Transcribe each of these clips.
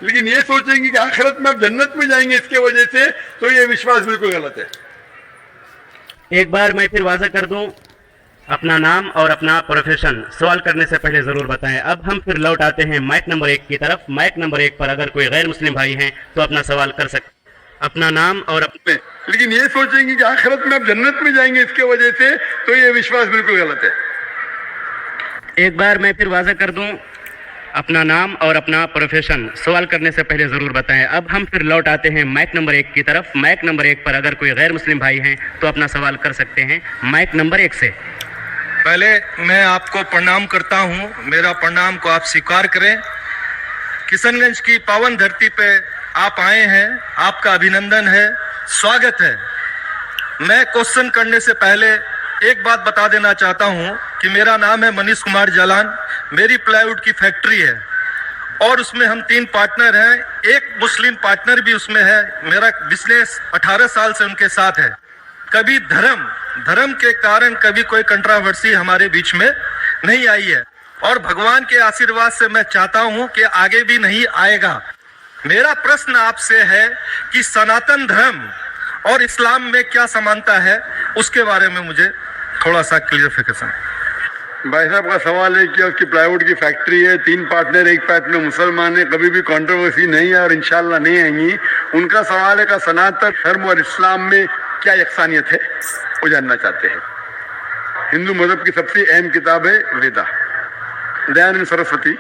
लेकिन ये सोचेंगे कि आखिरत में आप जन्नत में जाएंगे इसके वजह से, तो ये विश्वास बिल्कुल गलत है। एक बार मैं फिर वाज़ा कर दूं, अपना नाम और अपना प्रोफेशन सवाल करने से पहले ज़रूर बताएं। अब हम फिर लौट आते हैं माइक नंबर 1 की तरफ। माइक नंबर 1 पर अगर कोई गैर मुस्लिम भाई हैं तो अपना सवाल कर सकते, अपना नाम और अपने। लेकिन ये सोचेंगे कि आखिरत में आप जन्नत में जाएंगे इसके वजह से, तो ये विश्वास बिल्कुल गलत है। एक बार मैं फिर वाज़ा कर दूं, अपना नाम और अपना प्रोफेशन सवाल करने से पहले ज़रूर बताएं। अब हम फिर लौट आते हैं माइक नंबर 1 की तरफ। माइक नंबर 1 पर अगर कोई गैर मुस्लिम भाई हैं तो अपना सवाल कर सकते हैं माइक नंबर 1 से। पहले मैं आपको प्रणाम करता हूं, मेरा प्रणाम को आप स्वीकार करें। किशनगंज की पावन धरती पे आप आए हैं, आपका अभिनंदन है, स्वागत है। मैं क्वेश्चन करने से पहले एक बात बता देना चाहता हूं कि मेरा नाम है मनीष कुमार जालान, मेरी प्लाईवुड की फैक्ट्री है और उसमें हम 3 पार्टनर हैं, एक मुस्लिम पार्टनर भी उसमें है। मेरा बिजनेस 18 साल से उनके साथ है। कभी धर्म के कारण कभी कोई कंट्रोवर्सी हमारे बीच में नहीं आई है और भगवान के आशीर्वाद से मैं चाहता हूं कि आगे भी नहीं आएगा। मेरा प्रश्न आपसे है कि सनातन धर्म और इस्लाम में क्या समानता है, उसके बारे में मुझे थोड़ा सा क्लियरिफिकेशन। भाई साहब का सवाल है कि उसकी प्लाईवुड की फैक्ट्री है, 3 पार्टनर, एक पार्टनर मुसलमान है, कभी भी कंट्रोवर्सी नहीं है और इंशाल्लाह नहीं आएंगी। उनका सवाल है कि सनातन धर्म और इस्लाम में क्या यकसानियत है, वो जानना चाहते हैं। हिंदू मजहब की सबसे अहम किताब है वेदा। दयानंद सरस्वती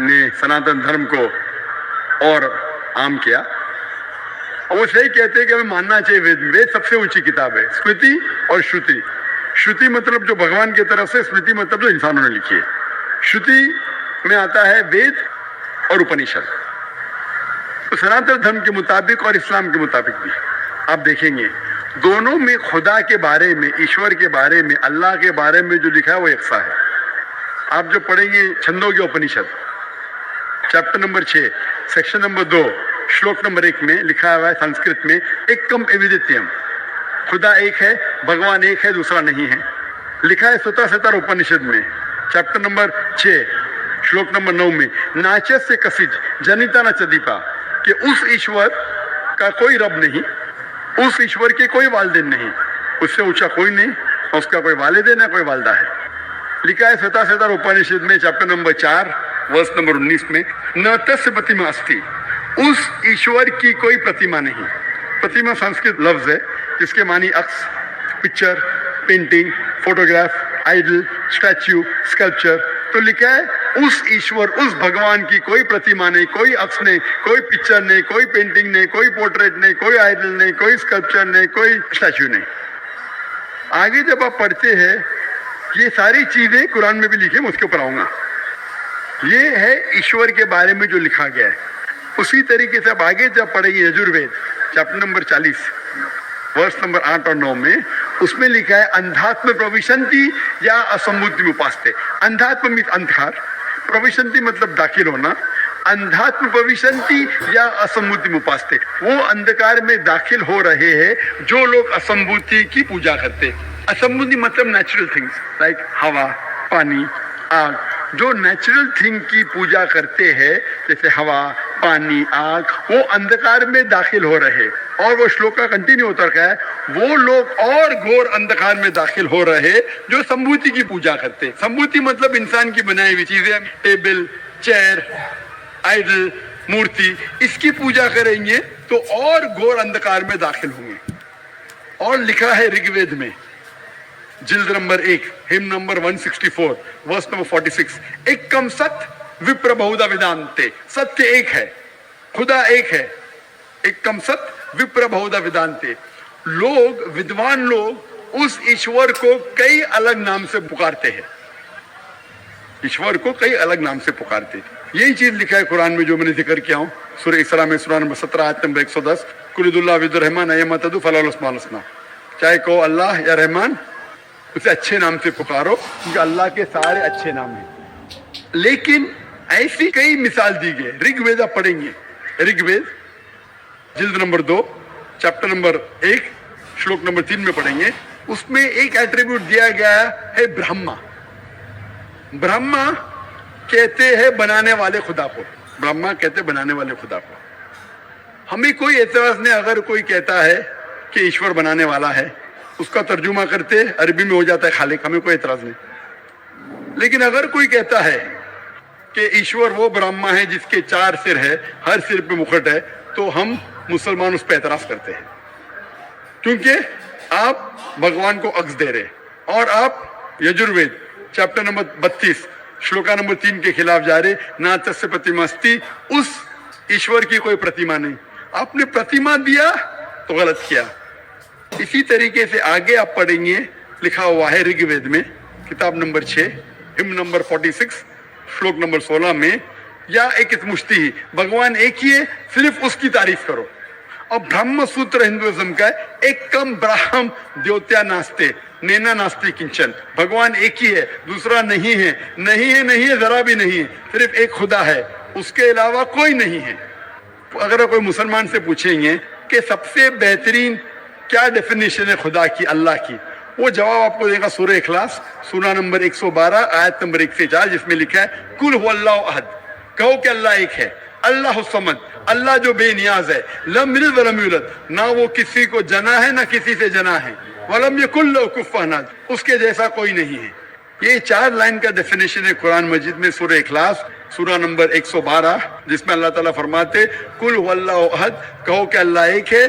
ने सनातन धर्म को और आम किया और वो सही कहते हैं कि हमें मानना चाहिए वेद सबसे ऊंची किताब है। स्मृति और श्रुति, श्रुति मतलब जो भगवान की तरफ से, स्मृति मतलब जो इंसानों ने लिखी है। श्रुति में आता है वेद और उपनिषद। तो सनातन धर्म के मुताबिक और इस्लाम के मुताबिक भी आप देखेंगे दोनों में खुदा के बारे में, ईश्वर के बारे में, अल्लाह के बारे में जो लिखा है वो यकसा है। आप जो पढ़ेंगे छंदोग्य उपनिषद चैप्टर नंबर 6 सेक्शन नंबर 2 श्लोक नंबर 1 में लिखा हुआ है संस्कृत में, एकम एविदित्यम, खुदा एक है, भगवान एक है, दूसरा नहीं है। लिखा है सुतसतर उपनिषद में चैप्टर नंबर 6 श्लोक नंबर 9 में, नाचस से कसिज जनिता न चदीपा, कि उस ईश्वर का कोई रब नहीं, उस ईश्वर के कोई वालिदैन नहीं, उससे ऊंचा कोई नहीं, उसका कोई वालिदैन है, कोई वालदा है। लिखा है सुतसतर उपनिषद में चैप्टर नंबर 4 वर्स नंबर 19 में, न तस्य प्रतिमा अस्ति, उस ईश्वर की कोई प्रतिमा नहीं। प्रतिमा संस्कृत लफ्ज है जिसके मानी अक्स, picture, painting, photograph, idol, statue, sculpture. तो लिखा है उस ईश्वर, उस भगवान की कोई प्रतिमा नहीं, कोई अक्स नहीं, कोई पिक्चर नहीं, कोई पेंटिंग नहीं, कोई पोर्ट्रेट नहीं, कोई आइडल नहीं, कोई स्कल्पचर नहीं, कोई स्टैच्यू नहीं। आगे जब आप पढ़ते हैं ये सारी चीजें कुरान में भी लिखी है, मैं उसके ऊपर आऊंगा। ये है ईश्वर के बारे में जो लिखा गया है। उसी तरीके से अब आगे जब पढ़ेंगे यजुर्वेद चैप्टर नंबर 40 वर्ष नंबर 8 और 9 में, उसमें लिखा है अंधात्म प्रविशंति या असंबुद्धि उपासते। अंधात्म मीन्स अंधकार, प्रविशंति मतलब दाखिल होना, अंधात्म प्रविशंति या असंबुद्धि उपासते, वो अंधकार में दाखिल हो रहे हैं जो लोग असंबुद्धि की पूजा करते। असंबुद्धि मतलब नेचुरल थिंग्स लाइक हवा, पानी, आग, जो नेचुरल थिंग की पूजा करते हैं जैसे हवा, पानी, आग, वो अंधकार में दाखिल हो रहे। और वो श्लोक का कंटिन्यू होता है, वो लोग और घोर अंधकार में दाखिल हो रहे जो संभूति की पूजा करते। संभूति मतलब इंसान की बनाई हुई चीजें, टेबल, चेयर, आइडल, मूर्ति, इसकी पूजा करेंगे तो और घोर अंधकार में दाखिल होंगे। और लिखा है ऋग्वेद में जिल्द number 1 hymn number 164 verse number 46, एकम सत्य विप्र बहुधा वेदांते, सत्य एक है, खुदा एक है, एकम सत्य विप्र बहुधा वेदांते। लोग, विद्वान लोग उस ईश्वर को कई अलग नाम से पुकारते हैं, ईश्वर को कई अलग नाम से पुकारते हैं। यही चीज लिखा है कुरान में जो मैंने जिक्र किया हूं, सूरह इसरा में सूरह नंबर 17 आयत नंबर 110, कुलिदुल्लाह विदुर रहमान अयमतदु फलाल उस्मान उसना, चाहे को अल्लाह या रहमान, उसे अच्छे नाम से पुकारो क्योंकि अल्लाह के सारे अच्छे नाम हैं। लेकिन ऐसी कई मिसाल दी गई। ऋग्वेद आप पढ़ेंगे, ऋग्वेद जिल्द नंबर 2 चैप्टर नंबर 1 श्लोक नंबर 3 में पढ़ेंगे, उसमें एक एट्रीब्यूट दिया गया है ब्रह्मा। ब्रह्मा कहते हैं बनाने वाले खुदा को, ब्रह्मा कहते बनाने वाले खुदा को। हमें कोई एतराज नहीं अगर कोई कहता है कि ईश्वर बनाने वाला है, उसका तर्जुमा करते अरबी में हो जाता है खालिक, हमें कोई एतराज नहीं। लेकिन अगर कोई कहता है कि ईश्वर वो ब्रह्मा है जिसके 4 सिर है, हर सिर पे मुकुट है, तो हम मुसलमान उस पर एतराज करते हैं, क्योंकि आप भगवान को अक्स दे रहे और आप Yajurveda chapter number 32 shloka number 3 के खिलाफ जा रहे। ना तस्य प्रतिमास्ति, उस ईश्वर की कोई प्रतिमा नहीं, आपने प्रतिमा दिया तो गलत किया। इसी तरीके से आगे आप पढ़ेंगे, लिखा हुआ है ऋग्वेद में किताब नंबर 6 हिम नंबर 46 श्लोक नंबर 16 में, या एक मुश्ती, भगवान एक ही है, सिर्फ उसकी तारीफ करो। और ब्रह्म सूत्र हिंदुइज्म का है, एक कम ब्राह्म द्योत्या नास्ते नैना नास्ते किंचन, भगवान एक ही है, दूसरा नहीं है, नहीं है, नहीं है, जरा भी नहीं है, सिर्फ एक खुदा है, उसके अलावा कोई नहीं है। अगर कोई मुसलमान से पूछेंगे कि सबसे बेहतरीन क्या डेफिनेशन है खुदा की, अल्लाह की, वो जवाब आपको देगा सूरह इखलास सूरा नंबर 112 आयत नंबर 1 से 4, जिसमें लिखा है कुल हुवल्लाहु अहद, कहो कि अल्लाह एक है, अल्लाह समद, अल्लाह जो बेनियाज है, लम यलिद वलम यूलद, ना वो किसी को जना है ना किसी से जना है, वलम यकुल लहू कुफुवन अहद, उसके जैसा कोई नहीं है। ये 4 लाइन का डेफिनेशन है कुरान मजीद में सूरह इखलास सूरा नंबर 112, जिसमें अल्लाह ताला फरमाते कुल हुवल्लाहु अहद, कहो कि अल्लाह एक है,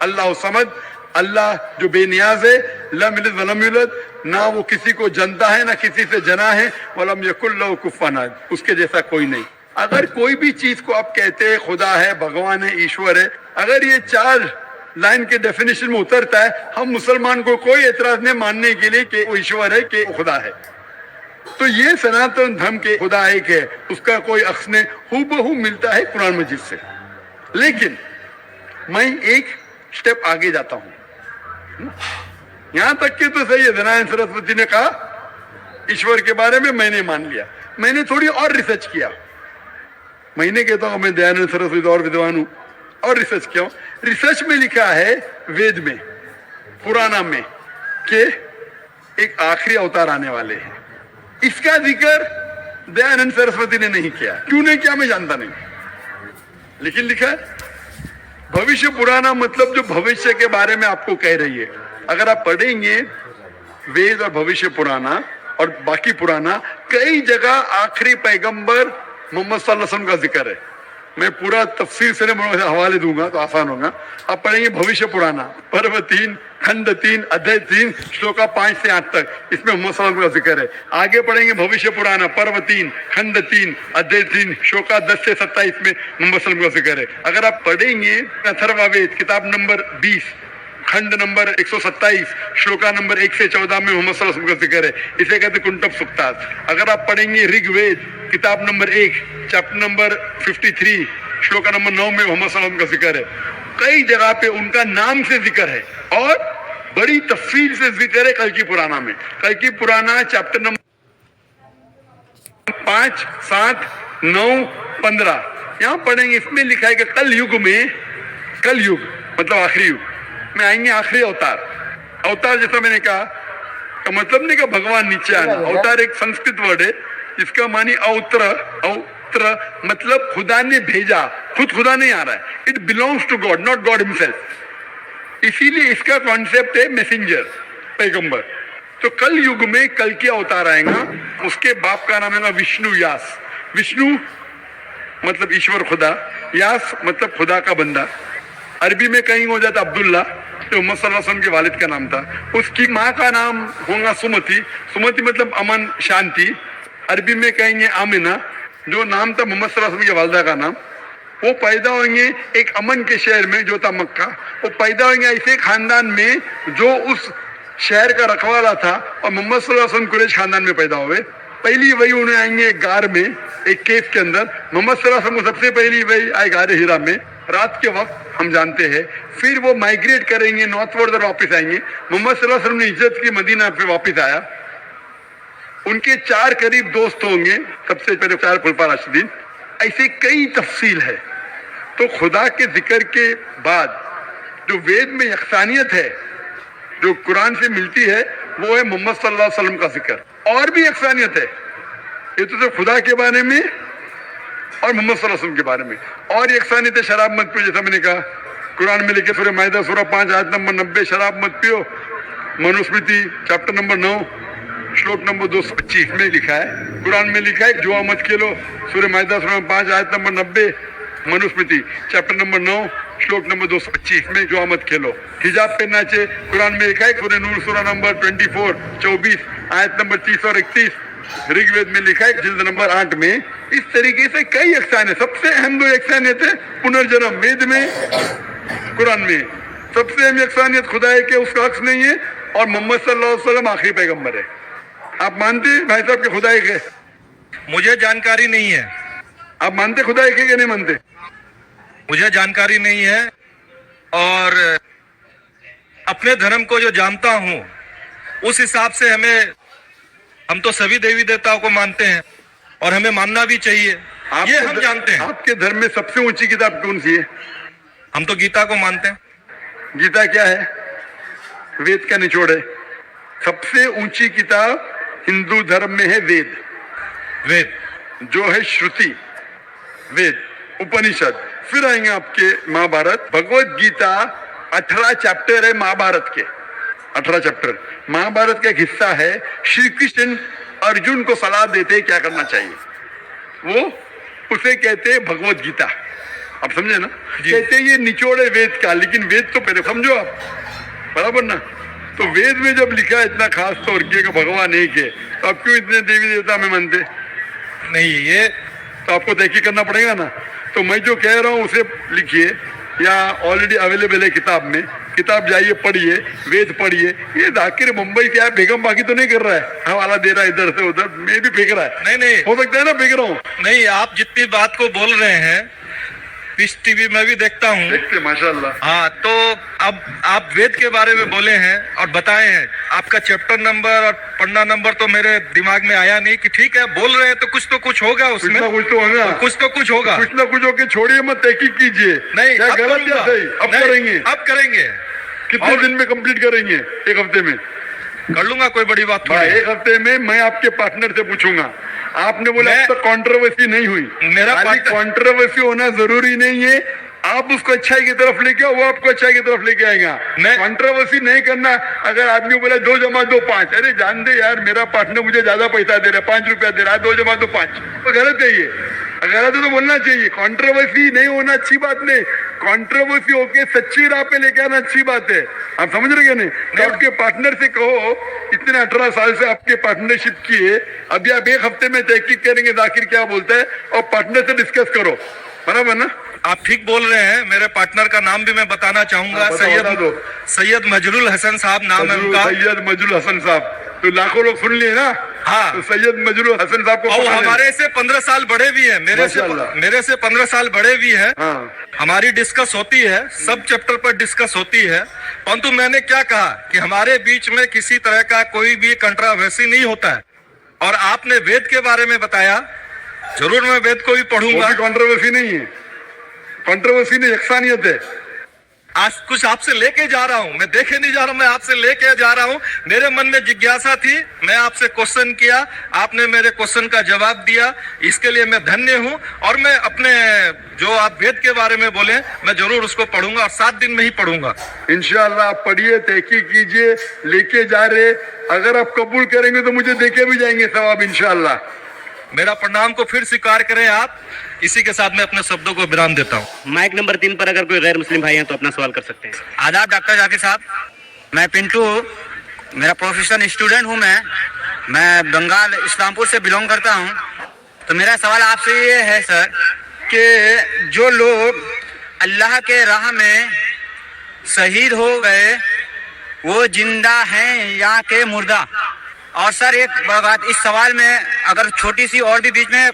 अल्लाह समद, अल्लाह जो बेनियाज है, लम यलिद वलम यूलद, ना वो किसी को जनता है ना किसी से जना है, वलम यकुल लहू कुफुवन अहद, उसके जैसा कोई नहीं। अगर कोई भी चीज को आप कहते हैं खुदा है, भगवान है, ईश्वर है, अगर ये 4 लाइन के डेफिनेशन में उतरता है, हम मुसलमान को कोई एतराज नहीं मानने के लिए कि वो ईश्वर है कि वो खुदा है। तो ये सनातन धर्म के खुदा एक है, उसका कोई अक्स नहीं, हूबहू मिलता है कुरान मजीद से। लेकिन मैं एक स्टेप आगे जाता हूं, यहां तक कि तो सही है, दयानंद सरस्वती ने कहा ईश्वर के बारे में, मैंने मान लिया, मैंने थोड़ी और रिसर्च किया। मैंने कहता हूं मैं दयानंद सरस्वती और विद्वान हूं, और रिसर्च किया। रिसर्च में लिखा है वेद में, पुराना में, कि एक आखिरी अवतार आने वाले हैं। इसका जिक्र दयानंद सरस्वती ने नहीं किया, क्यों नहीं किया मैं जानता नहीं, लेकिन लिखा है भविष्य पुराना, मतलब जो भविष्य के बारे में आपको कह रही है। अगर आप पढ़ेंगे वेद और भविष्य पुराना और बाकी पुराना, कई जगह आखिरी पैगंबर मोहम्मद सल्लल्लाहु अलैहि वसल्लम का जिक्र है। मैं पूरा तफसीर से हवाले दूंगा तो आसान होगा। आप पढ़ेंगे भविष्य पुराना पर्व 3 खंड 3 अध्याय 3 श्लोका 5 से 8 तक, इसमें मोहम्मद सल्लल्लाहु अलैहि वसल्लम का जिक्र है। आगे पढ़ेंगे भविष्य पुराना पर्व 3 खंड 3 अध्याय 3 श्लोका 10 से 27 में मोहम्मद सल्लल्लाहु अलैहि वसल्लम का जिक्र है। अगर आप पढ़ेंगे अथर्ववेद किताब नंबर 20 खंड नंबर 127 श्लोका नंबर 1 से 14 में मोहम्मद सल्लल्लाहु अलैहि वसल्लम का जिक्र है, इसे कहते कुंटब सुक्तात। अगर आप पढ़ेंगे ऋग्वेद किताब number 1 chapter number 53 shloka number 9 में मोहम्मद सल्लल्लाहु अलैहि वसल्लम का जिक्र है। कई जगह पे उनका नाम से जिक्र है और बड़ी तफसील से जिक्र है। कल की पुराना में, कल की पुराना चैप्टर नंबर 5, 7, 9, 15 यहाँ पढ़ेंगे। इसमें लिखा है कि कल युग में, कल युग मतलब आखिरी युग में आएंगे आखिरी अवतार। अवतार जैसा मैंने कहा का मतलब नहीं कि भगवान नीचे आना, अवतार एक संस्कृत वर्ड है जिसका मानी अवतर, अवतर मतलब खुदा ने भेजा, खुद खुदा नहीं आ रहा है, it belongs to God, not God himself. इसीलिए इसका कॉन्सेप्ट है मैसेंजर, पैगंबर। तो कल युग में कल के अवतार आएगा, उसके बाप का नाम है विष्णु यास। विष्णु मतलब ईश्वर खुदा, यास मतलब खुदा का बंदा। अरबी में कहीं हो जाता अब्दुल्ला, तो मोहम्मद सल्लल्लाहु अलैहि वसल्लम के वालिद का नाम था। उसकी माँ का नाम होगा सुमति, सुमति मतलब अमन शांति। अरबी में कहेंगे आमिना, जो नाम था मोहम्मद सल्लल्लाहु अलैहि वसल्लम के वालिदा का नाम। वो पैदा होंगे एक अमन के शहर में जो था मक्का। वो पैदा होंगे ऐसे खानदान में जो उस शहर का रखवाला था, और मोहम्मद सल्लल्लाहु अलैहि वसल्लम कुरैश खानदान में पैदा हुए। पहली वही उन्हें आएंगे एक गार में, एक केव के अंदर। मोहम्मद सल्लल्लाहु अलैहि वसल्लम को सबसे पहली वही आए गार हिरा में रात के वक्त, हम जानते हैं। फिर वो माइग्रेट करेंगे नॉर्थवर्ड और वापस आएंगे। मोहम्मद सल्लल्लाहु अलैहि वसल्लम ने इज्जत की, मदीना पे वापस आया। उनके 4 करीब दोस्त होंगे, सबसे पहले 4 खुलफा राशिदीन। ऐसे कई तफसील है। तो खुदा के जिक्र के बाद जो वेद में यकसानियत है जो कुरान से मिलती है, वो है मोहम्मद सल्लल्लाहु अलैहि वसल्लम का जिक्र। और भी यकसानियत है, ये तो सिर्फ खुदा के बारे में और मोहम्मद सल्लल्लाहु अलैहि वसल्लम के बारे में। और यकसानियत है, शराब मत पियो, जैसा मैंने कहा कुरान में लिखे सूरह माइदा सूरह 5 आयत नंबर 90, शराब मत पियो। मनुस्मृति चैप्टर नंबर 9 श्लोक नंबर 225 में लिखा है, कुरान में लिखा है जुआ मत खेलो, सूरह माइदा सूरह 5 आयत नंबर 90, मनुस्मृति चैप्टर नंबर 9 श्लोक नंबर 225 में जुआ मत खेलो। हिजाब पहनना चाहिए, कुरान में लिखा है सूरह नूर सूरह नंबर 24 आयत नंबर 30 और 31, ऋग्वेद में लिखा है जिल्द नंबर 8 में। इस तरीके से कई अहसान है। सबसे अहम दो अहसानियत है पुनर्जन्म, वेद में कुरान में। सबसे अहम अहसानियत खुदा है कि उसका अक्स नहीं है और मोहम्मद सल्लल्लाहु अलैहि वसल्लम आखिरी पैगंबर है। आप मानते हैं भाई साहब कि खुदा एक है? मुझे जानकारी नहीं है। आप मानते खुदा एक है कि नहीं मानते? मुझे जानकारी नहीं है, और अपने धर्म को जो जानता हूं उस हिसाब से हम तो सभी देवी देवताओं को मानते हैं और हमें मानना भी चाहिए, ये हम जानते हैं। आपके धर्म में सबसे ऊंची किताब कौन सी है? हम तो गीता को मानते हैं। गीता क्या है? वेद का निचोड़ है। सबसे ऊंची किताब हिंदू धर्म में है वेद। वेद जो है श्रुति, वेद, उपनिषद, फिर आएंगे आपके महाभारत। भगवत गीता 18 चैप्टर है महाभारत के, 18 चैप्टर। महाभारत का एक हिस्सा है, श्री कृष्ण अर्जुन को सलाह देते क्या करना चाहिए, वो उसे कहते हैं भगवत गीता। आप समझे ना? कहते ये निचोड़ है वेद का, लेकिन वेद तो पहले समझो आप, बराबर ना? तो वेद में जब लिखा है इतना खास तौर के भगवान एक है, तो आप क्यों इतने देवी देवता में मानते नहीं? ये तो आपको तहकीक करना पड़ेगा ना। तो मैं जो कह रहा हूँ उसे लिखिए, या ऑलरेडी अवेलेबल है किताब में, किताब जाइए पढ़िए, वेद पढ़िए। ये जाकिर मुंबई से आया बेगम बाकी तो नहीं कर रहा है, हवाला दे रहा है इधर से उधर, मैं भी फेंक रहा है। नहीं हो सकता है ना फेंक रहा हूँ। नहीं, आप जितनी बात को बोल रहे हैं पीस टीवी में भी देखता हूँ, देखते माशाल्लाह। हाँ, तो अब आप वेद के बारे में बोले हैं और बताए हैं, आपका चैप्टर नंबर और पन्ना नंबर तो मेरे दिमाग में आया नहीं कि ठीक है बोल रहे हैं तो कुछ होगा उसमें, कुछ तो होगा, कुछ तो कुछ होगा, कुछ ना कुछ होके छोड़िए मत, तहकीक कीजिए। नहीं, क्या गलत या सही? अब करेंगे, अब करेंगे। कितने दिन में कंप्लीट करेंगे? एक हफ्ते में कर लूंगा, कोई बड़ी बात थोड़ी है। एक हफ्ते में मैं आपके पार्टनर से पूछूंगा। आपने बोला अब तक कंट्रोवर्सी नहीं हुई, मेरा कंट्रोवर्सी होना जरूरी नहीं है। आप उसको अच्छाई की तरफ लेके आओ, वो आपको अच्छाई की तरफ लेके आएगा। कंट्रोवर्सी नहीं करना। अगर आदमी बोला 2 जमा 2 5, अरे जान दे यार, मेरा पार्टनर मुझे ज्यादा पैसा दे रहा है, 5 रुपया दे रहा है, 2 जमा 2 5, तो गलत है ये। गलत है तो बोलना चाहिए। कंट्रोवर्सी नहीं होना अच्छी बात नहीं, कंट्रोवर्सी होके सच्ची राह पे लेके आना अच्छी बात है। आप समझ रहे नहीं? तो आपके पार्टनर से कहो, इतने 18 साल से आपके पार्टनरशिप की है, अभी आप एक हफ्ते में तहकीक करेंगे जाकिर क्या बोलता है, और पार्टनर से डिस्कस करो, बराबर ना? आप ठीक बोल रहे हैं। मेरे पार्टनर का नाम भी मैं बताना चाहूंगा, सैयद मजरुल हसन साहब नाम है उनका। सैयद मजरुल हसन साहब, तो लाखों लोग सुन लिए ना। हाँ, तो सैयद मजरुल हसन साहब को हमारे से 15 साल बड़े भी है, मेरे से 15 साल बड़े भी है। हाँ। हमारी डिस्कस होती है, सब चैप्टर पर डिस्कस होती है, परंतु मैंने क्या कहा कि हमारे बीच में किसी तरह का कोई भी कंट्रोवर्सी नहीं होता है। और आपने वेद के बारे में बताया, जरूर मैं वेद को भी पढ़ूंगा। कंट्रोवर्सी नहीं है, कंट्रोवर्सी नहीं, यकसानियत है। आज कुछ आपसे लेके जा रहा हूं, मैं देखे नहीं जा रहा हूं, मैं आपसे लेके जा रहा हूं। मेरे मन में जिज्ञासा थी, मैं आपसे क्वेश्चन किया, आपने मेरे क्वेश्चन का जवाब दिया, इसके लिए मैं धन्य हूं। और मैं अपने जो आप वेद के बारे में बोले, मैं जरूर उसको पढ़ूंगा और 7 दिन में ही पढ़ूंगा इंशाअल्लाह। आप पढ़िए, तहकीक कीजिए, लेके जा रहे, अगर आप कबूल करेंगे तो मुझे देके भी जाएंगे सवाब इंशाअल्लाह। मेरा प्रणाम को फिर स्वीकार करें आप। इसी के साथ मैं अपने शब्दों को विराम देता हूँ। माइक नंबर 3 पर अगर कोई गैर मुस्लिम भाई हैं तो अपना सवाल कर सकते हैं। आदाब डॉक्टर जाकिर साहब, मैं पिंटू, मेरा प्रोफेशनल स्टूडेंट हूँ। मैं बंगाल इस्लामपुर से बिलोंग करता हूँ। तो मेरा सवाल आपसे ये है सर कि जो लोग अल्लाह के राह में शहीद हो गए वो जिंदा हैं या के मुर्दा? और सर एक बात इस सवाल में अगर छोटी सी और भी बीच में